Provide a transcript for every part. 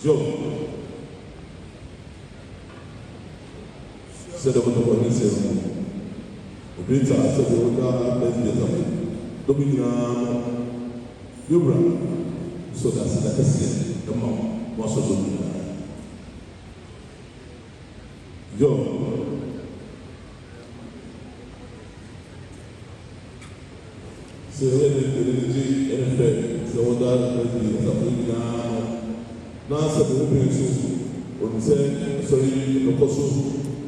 Joe. Said about the one said, the great said, let's be a Dominion, Yubra. So that's like I said, the mom was also doing Joe. So energy and effect, so that is a now said the open so when say sorry no coso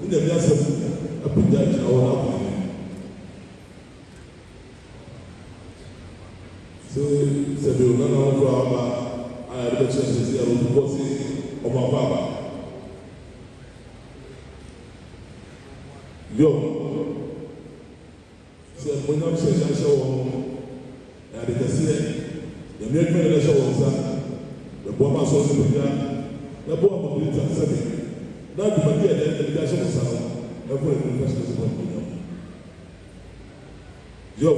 in the last a pidge our happening. So said you know now I have the chance to see a little bossy of my baba. Yo said when I'm saying I show I did say the make me show the bomb was also the bomb of the Tanzania. Now the idea that the delegation was every professional is Yo.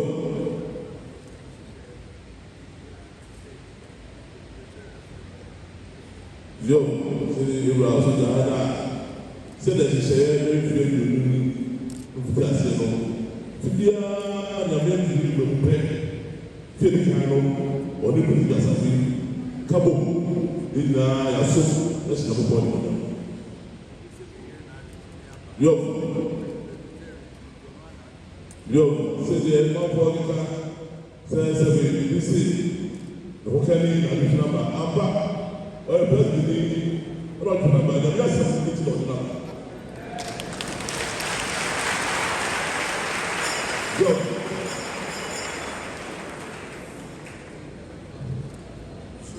Yo, you were also the said that you say every day of Cassiano. To be a member of Filipino or the President. Kabo ina ya so let's have a body. Yo say the man for the say this is the hokani and the number amba or president not number the yes it's not number. Yo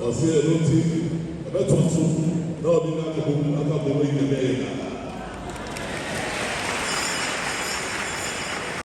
I say, I don't think about what now be not a book in the